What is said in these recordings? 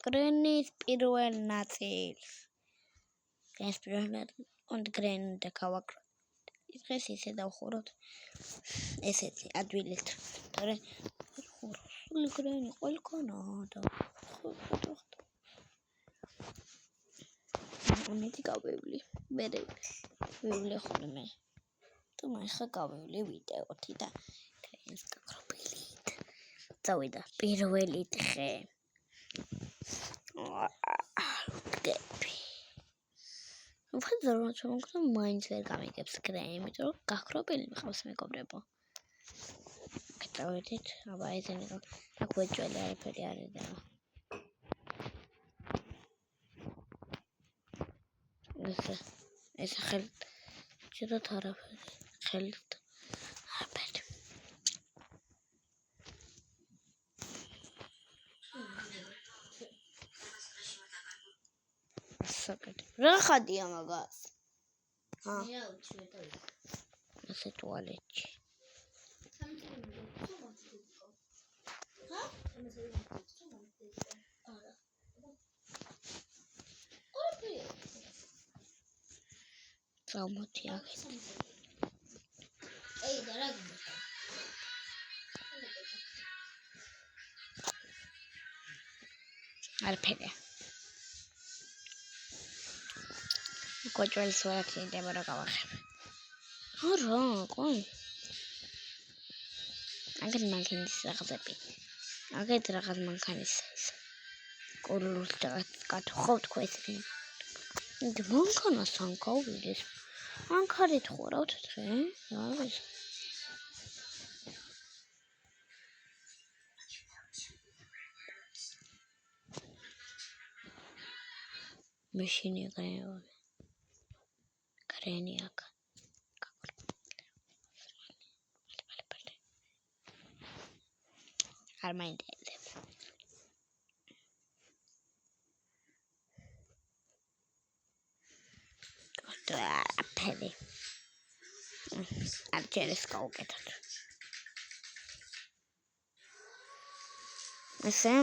გრენის პირველ ნაწილს. გრენის პირველ ნაწილს გრენი და გავაკროთ. დღეს ისე დავხუროთ. ესეთი ადვილით. თორე ხურსული გრენი ყველგანა და ამეთი გავევლი. მე ვივლე ხოლმე. თუმცა ახლა გავევლი ვიდეოთი და გრენს გაქრობილით. წავიდა პირველი დღე. ვფიქრობ რომ მაინც ვერ გამიგებს გრენი, იმიტომ რომ გაქრობილი მყავს მეგობრებო. გადავედით, აბა ესენი აქ ვეჭველი არაფერი არის და ეს ხელთ შეიძლება არაფერი ხელთ არაფერი საკეთ რა ხადია მაგას ასე ტუალეტში Salmoti akit. Ey darag. Arpege. Kochwal surat ide bara gavakhe. Ara, qoy. Agad mankanis ragzabi. Agad ragaz mankanis. Qolul gatxovt kwesni. Inde mankana sanqavilis. Ankarit xoravt dre, არის. Machine greni აქ. არ მაინტერესებს. Peli. Arceres გავუკეთოთ. ესე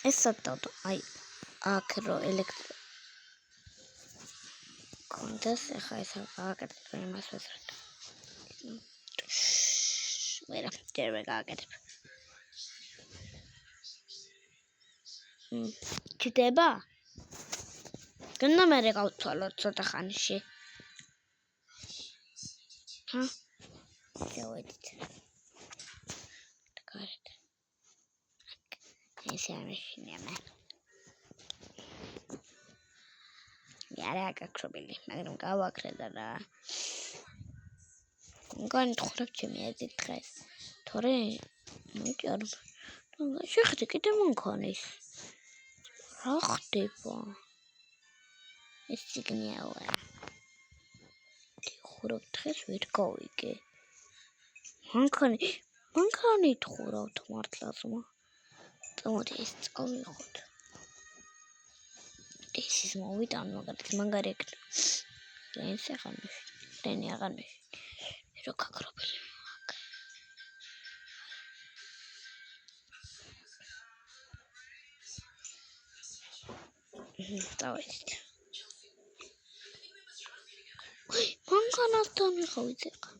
ეს სადავთ აი აქ რო ელექტრო კონდეს ახლა ეს გავაკეთებ იმას ვეცრად. ვერა ჯერვე გავაკეთებ. ჩდება? გნა მე გავცვალოთ ცოტა ხანში. Huh? Давайте. Карт. Если я мешаю. Я гакробили. Მაგრამ გავაკრედა რა. განთხრებ ჩემი ეზით დღეს. თორე მოჭარ. შეხედე კიდე მანქანის. რა ხდება? ეს ციგნიაოა. ხურავ დღეს ვერ გავიგე. მანქანი თხოვრავთ მართლაც მა. წამოდი ეს წავიღოთ. ეს ის მოვიდან მაგარი ეგ. ეს ახანში. დენი აღანში. რო გაქრობილი. დავით. მანქანასთან მიხავით ეხა.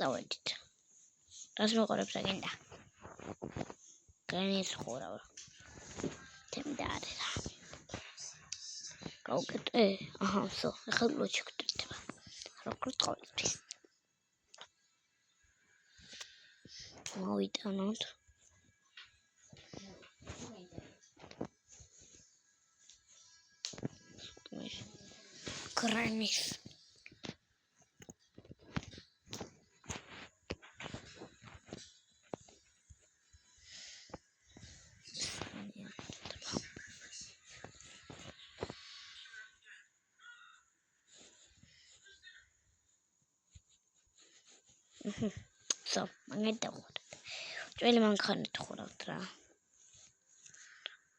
დავით. რას მოყურებს აგენდა? გრენის ხურავ. თემდარი რა. გავუკეთე. აჰა, სო, ეხლა ლოჩი გტირდება. როგორ წავიდეთ? მოვიტანოთ. Granis. So, მაგეთ დავხოთ. ჭველი მანქანით ხურავთ რა.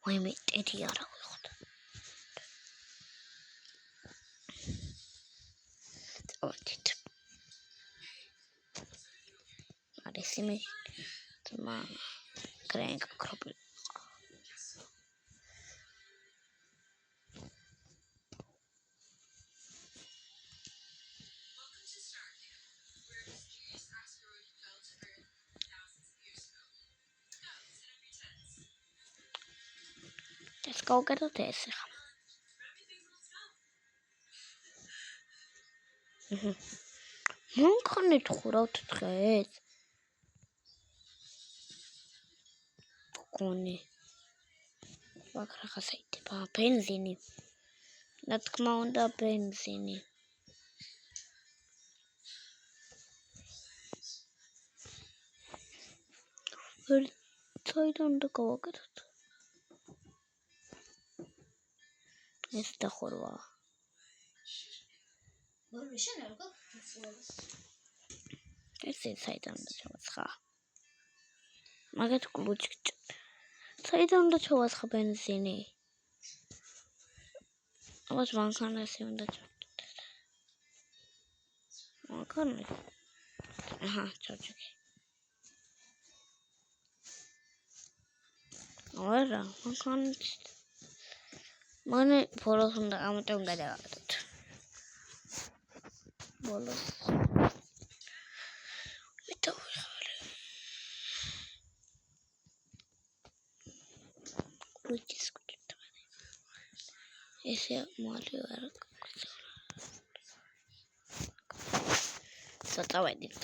ვაიმე, ტედი არა ვიხოთ. დავით. ისიმე თმა კრენკ კროპი ეს გავუკეთოთ ეს ახლა მანქანით ხურავთ დღეს გონი ვაკრახა საიტება ბენზინი რა თქმა უნდა ბენზინი საიდან უნდა გავაკეთოთ ეს დახურვა ეს საიდან უნდა ჩავასხა მაგათ კლუჩი საიდან უნდა ჩავასხა ბენზინი აბა მანქანაში უნდა ჩავდეთ მანქანა აჰა ჩავჭიქი არა მანქანაში მანე ბოლოს უნდა ამიტომ გადავაკეთოთ ბოლოს Kuchis ese mali var საწავედით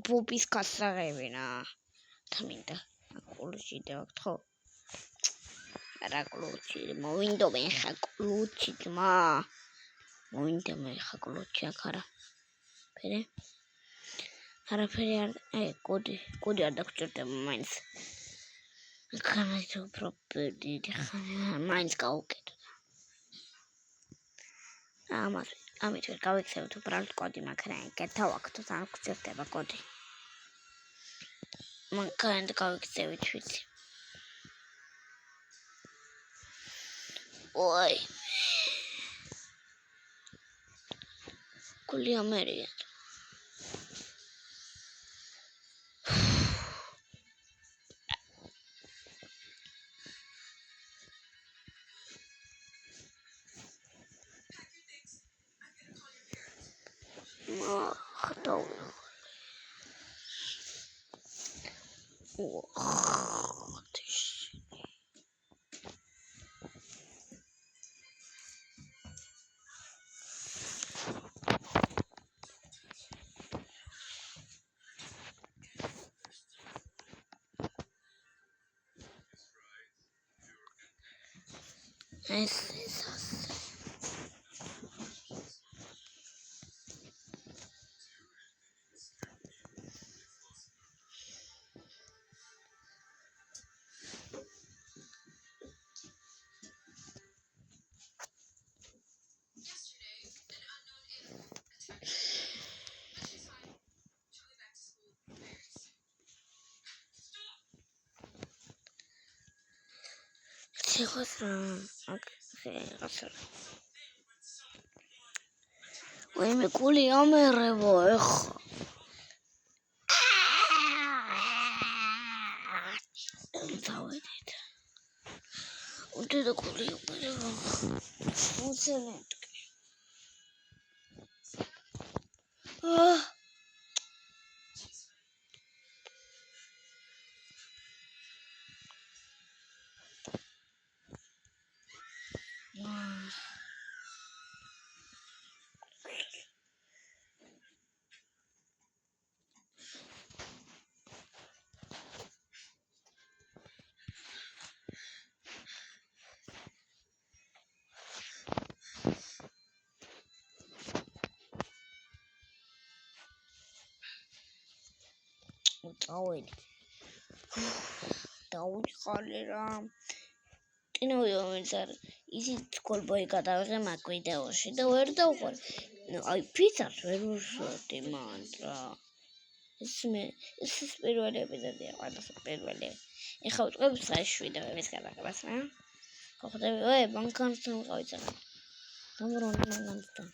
პუპის კასაღებინა თამინდა კლუჩი დავთ ხო რა კლუჩი მოვინდომენ ხა კლუჩი ძმა მოვინდომენ ხა კლუჩი აქ არაფერი არ კოდი არ დაგჭირდება მაინც Can't properly mine's go get. I'm going to brand code in my crank get talk to talk to the code. Man can't go save it. Oi. Could you marry it? Ой, me culi me revojo. Zawedit. Unde da culi me revojo. Un senet. Daud xalera კინოიომენცარ ისიც კოლბოი გადავიღე მაგ ვიდეოში და ვერ დავყოლ აი ფიცარს ვერ ვუსვოდი მანდრა ეს პირველი ეპიზოდია ყველაზე პირველი ეხლა ვწყებ საშვიდე ეს გადაგებას რა ხო ხდები ой ბანკანთან ყავიცა დამრონდი მანგანთან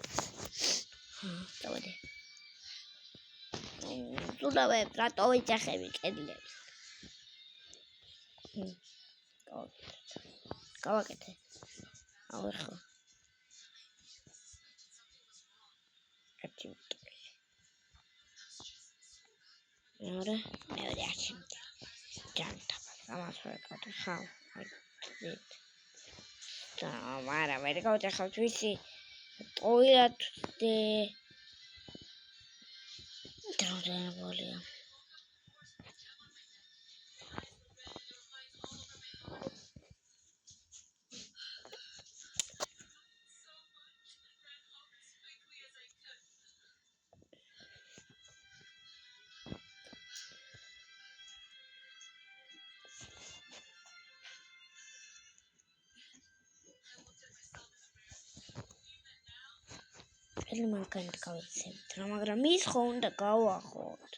დავედი ზურაბებს რატო ვიძახები კედლებს? გავაკეთე. ავერხო. ერთი მეორე აჩიმდი. ჯანტაბა. ამას ვერ გავხავ. და მარა ვერ გავხავთ ვიცი. ტოილად დე დროდენებოლია. მანქანით გავიცემთ რა, მაგრამ ის ხო უნდა გავახოთ.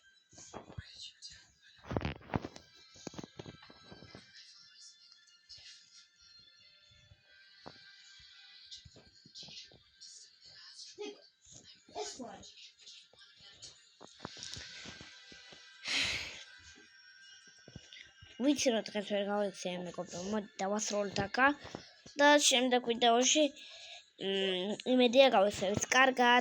ვიცი რა დღეს ვერ გავიცემ მეგობრებო, მოდი დავასრულოთ აქა და შემდეგ ვიდეოში იმედია გავისწრებთ. კარგად.